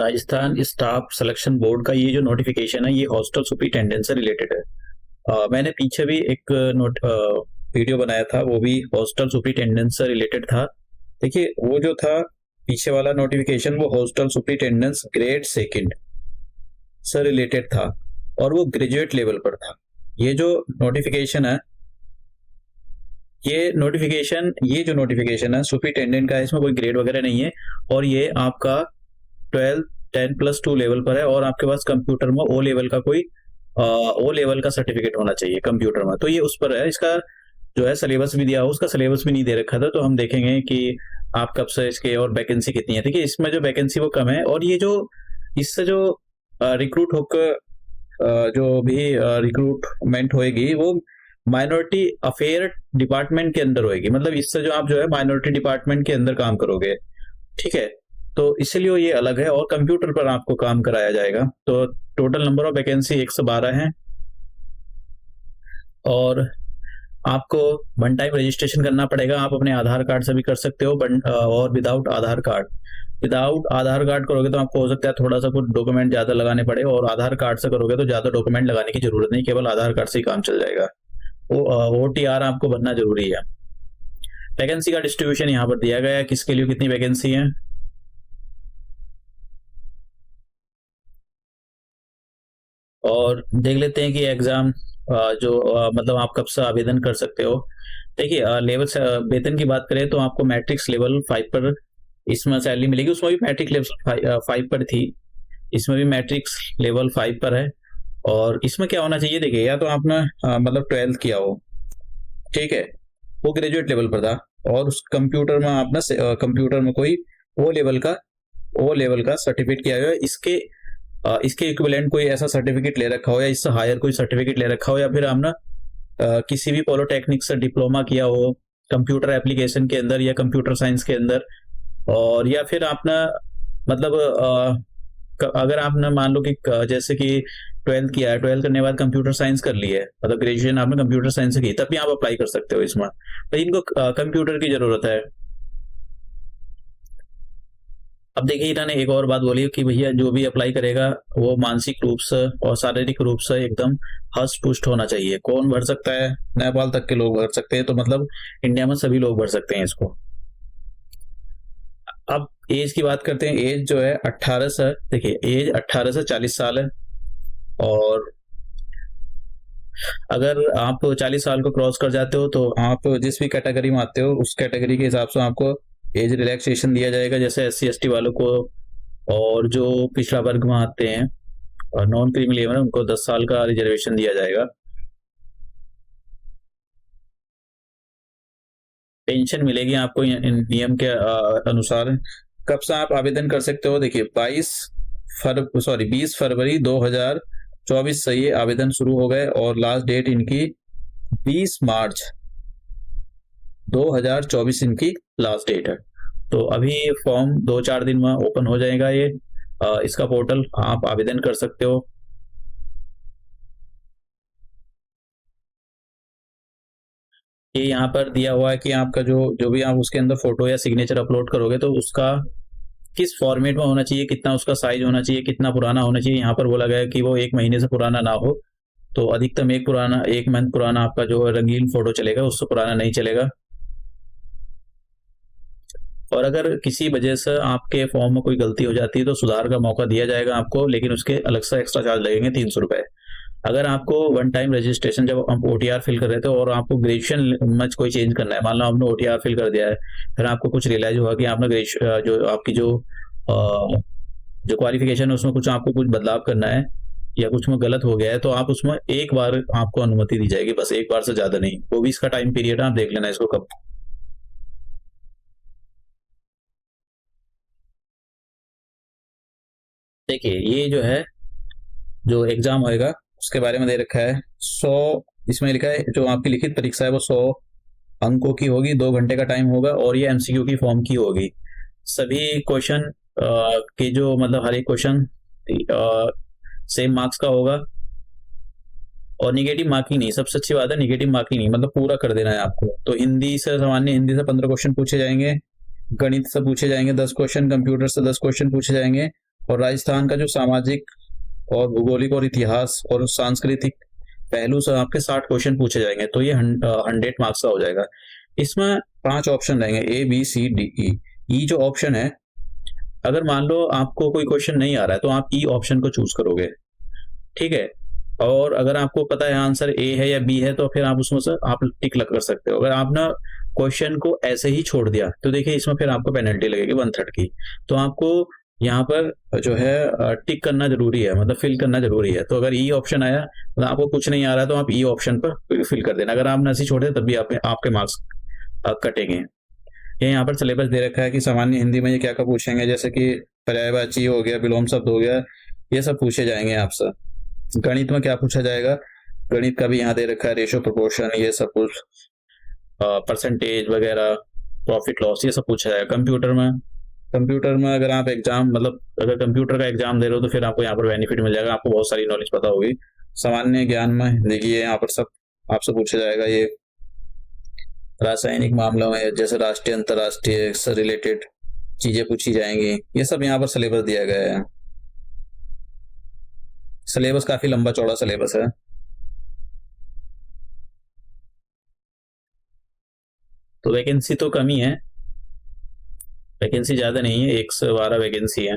Rajasthan staff selection board का ये जो नोटिफिकेशन है ये हॉस्टल सुपरिटेंडेंट से रिलेटेड है। मैंने पीछे भी एक वीडियो बनाया था, वो भी हॉस्टल सुपरिटेंडेंट से रिलेटेड था। देखिए वो जो था पीछे वाला नोटिफिकेशन वो हॉस्टल सुपरिटेंडेंट्स ग्रेड सेकंड से रिलेटेड था और वो ग्रेजुएट लेवल पर था। ये जो नोटिफिकेशन है ये जो नोटिफिकेशन है सुपरिटेंडेंट का है, इसमें कोई ग्रेड वगैरह नहीं है और ये आपका 12 10+2 लेवल पर है और आपके पास कंप्यूटर में ओ लेवल का सर्टिफिकेट होना चाहिए कंप्यूटर में, तो ये उस पर है। इसका जो है सिलेबस भी दिया हो, उसका सिलेबस भी नहीं दे रखा था, तो हम देखेंगे कि आप कब से इसके और वैकेंसी कितनी है। देखिए इसमें जो वैकेंसी वो कम है और ये जो इससे जो रिक्रूट होकर जो भी रिक्रूटमेंट होएगी वो माइनॉरिटी अफेयर डिपार्टमेंट के अंदर होएगी। मतलब इससे जो आप जो है माइनॉरिटी डिपार्टमेंट के अंदर काम करोगे, ठीक है, तो इसलिए ये अलग है और कंप्यूटर पर आपको काम कराया जाएगा। तो टोटल नंबर ऑफ वैकेंसी 112 है और आपको वन टाइम रजिस्ट्रेशन करना पड़ेगा। आप अपने आधार कार्ड से भी कर सकते हो और विदाउट आधार कार्ड करोगे तो आपको हो सकता है थोड़ा सा कुछ डॉक्यूमेंट ज्यादा लगाने पड़े और आधार कार्ड से करोगे तो ज्यादा डॉक्यूमेंट लगाने की जरूरत नहीं, केवल आधार कार्ड से ही काम चल जाएगा। OTR आपको भरना जरूरी है। वैकेंसी का डिस्ट्रीब्यूशन यहाँ पर दिया गया है, किसके लिए कितनी वैकेंसी है। और देख लेते हैं कि एग्जाम मतलब आप कब से आवेदन कर सकते हो। देखिए लेवल वेतन की बात करें तो आपको मैट्रिक्स लेवल 5 पर इसमें सैलरी मिलेगी। उसमें भी मैट्रिक लेवल 5 पर थी, इसमें भी मैट्रिक्स लेवल 5 पर है। और इसमें क्या होना चाहिए, देखिए या तो आपने मतलब 12th किया हो, ठीक है, वो ग्रेजुएट लेवल पर था और उस कंप्यूटर में आपने कंप्यूटर में कोई ओ लेवल का सर्टिफिकेट किया हुआ है। इसके इक्विवेलेंट कोई ऐसा सर्टिफिकेट ले रखा हो या इससे हायर कोई सर्टिफिकेट ले रखा हो, या फिर आपने किसी भी पॉलिटेक्निक से डिप्लोमा किया हो कंप्यूटर एप्लीकेशन के अंदर या कंप्यूटर साइंस के अंदर, और या फिर आपने मतलब अगर आपने मान लो कि जैसे कि 12th किया है, 12th करने के बाद कंप्यूटर साइंस कर ली है, मतलब ग्रेजुएशन आपने कंप्यूटर साइंस से की, तब भी आप अप्लाई कर सकते हो इसमें। तो इनको कंप्यूटर की जरूरत है। अब देखिए इन्होंने एक और बात बोली कि भैया जो भी अप्लाई करेगा वो मानसिक रूप से और शारीरिक रूप से एकदम हष्ट पुष्ट होना चाहिए। कौन भर सकता है? नेपाल तक के लोग भर सकते हैं, तो मतलब इंडिया में सभी लोग भर सकते हैं इसको। अब एज की बात करते हैं। एज जो है 18 से, देखिए एज 18 से 40 साल है और अगर आप 40 साल को क्रॉस कर जाते हो तो आप जिस भी कैटेगरी में आते हो उस कैटेगरी के हिसाब से आपको एज रिलैक्सेशन दिया जाएगा, जैसे SC ST वालों को, और जो पिछड़ा वर्ग में आते हैं और नॉन क्रीमी लेबर उनको 10 साल का रिजर्वेशन दिया जाएगा। पेंशन मिलेगी आपको इन नियम के अनुसार। कब से आप आवेदन कर सकते हो? देखिए 20 फरवरी 2024 से ये आवेदन शुरू हो गए और लास्ट डेट इनकी 20 मार्च 2024 इनकी लास्ट डेट है। तो अभी फॉर्म 2-4 दिन में ओपन हो जाएगा ये इसका पोर्टल, आप आवेदन कर सकते हो। ये यहाँ पर दिया हुआ है कि आपका जो भी आप उसके अंदर फोटो या सिग्नेचर अपलोड करोगे तो उसका किस फॉर्मेट में होना चाहिए, कितना उसका साइज होना चाहिए, कितना पुराना होना चाहिए। यहाँ पर बोला गया है कि वो 1 महीने से पुराना ना हो, तो अधिकतम 1 मंथ पुराना आपका जो रंगीन फोटो चलेगा, उससे पुराना नहीं चलेगा। और अगर किसी वजह से आपके फॉर्म में कोई गलती हो जाती है तो सुधार का मौका दिया जाएगा आपको, लेकिन उसके अलग से एक्स्ट्रा चार्ज लगेंगे 300 रुपए। अगर आपको वन टाइम रजिस्ट्रेशन जब आप OTR फिल कर रहे थे और आपको ग्रेजुएशन में कोई चेंज करना है, मान लो आपने OTR फिल कर दिया है, फिर आपको कुछ रियलाइज हुआ कि आपने जो आपकी जो क्वालिफिकेशन है उसमें कुछ आपको कुछ बदलाव करना है या कुछ में गलत हो गया है, तो आप उसमें एक बार आपको अनुमति दी जाएगी, बस एक बार से ज्यादा नहीं। वो भी इसका टाइम पीरियड है, आप देख लेना इसको कब। देखिए ये जो है जो एग्जाम होएगा उसके बारे में दे रखा है। 100 इसमें लिखा है जो आपकी लिखित परीक्षा है वो 100 अंकों की होगी, 2 घंटे का टाइम होगा और ये MCQ की फॉर्म की होगी। सभी क्वेश्चन के जो मतलब हर एक क्वेश्चन सेम मार्क्स का होगा और निगेटिव मार्किंग नहीं। सबसे अच्छी बात है निगेटिव मार्किंग नहीं, मतलब पूरा कर देना है आपको। तो हिंदी से 15 क्वेश्चन पूछे जाएंगे, गणित से पूछे जाएंगे 10 क्वेश्चन, कंप्यूटर से 10 क्वेश्चन पूछे जाएंगे और राजस्थान का जो सामाजिक और भूगोलिक और इतिहास और सांस्कृतिक पहलू से आपके 60 क्वेश्चन पूछे जाएंगे, तो ये 100 मार्क्स का हो जाएगा। इसमें 5 ऑप्शन रहेंगे, A B C D E. ई जो ऑप्शन है, अगर मान लो आपको कोई क्वेश्चन नहीं आ रहा है तो आप ई ऑप्शन को चूज करोगे, ठीक है। और अगर आपको पता है आंसर ए है या बी है तो फिर आप उसमें से आप टिक लग कर सकते हो। अगर आप ना क्वेश्चन को ऐसे ही छोड़ दिया तो देखिए इसमें फिर आपको पेनल्टी लगेगी 1/3 की। तो आपको यहाँ पर जो है टिक करना जरूरी है, मतलब फिल करना जरूरी है। तो अगर ई ऑप्शन आया तो आपको कुछ नहीं आ रहा तो आप ई ऑप्शन पर फिल कर देना। अगर आप ऐसे छोड़ दे तब भी आपके मार्क्स कटेंगे। ये यहाँ पर सिलेबस दे रखा है कि सामान्य हिंदी में ये क्या क्या पूछेंगे, जैसे कि पर्यायवाची हो गया, विलोम शब्द हो गया, ये सब पूछे जाएंगे आपसे। गणित में क्या पूछा जाएगा, गणित का भी यहाँ दे रखा है, रेशो प्रोपोर्शन, ये सब कुछ, परसेंटेज वगैरह, प्रॉफिट लॉस, ये सब पूछा जाएगा। कंप्यूटर में अगर आप एग्जाम, मतलब अगर कंप्यूटर का एग्जाम दे रहे हो तो फिर आपको यहाँ पर बेनिफिट मिल जाएगा, आपको बहुत सारी नॉलेज पता होगी। सामान्य ज्ञान में देखिए यहाँ पर सब आपसे पूछा जाएगा। ये रासायनिक मामलों में जैसे राष्ट्रीय अंतर्राष्ट्रीय से रिलेटेड चीजें पूछी जाएंगी, ये सब यहाँ पर सिलेबस दिया गया है। सिलेबस काफी लंबा चौड़ा सिलेबस है। तो वैकेंसी तो कम ही है, वैकेंसी ज्यादा नहीं है, 112 वैकेंसी है।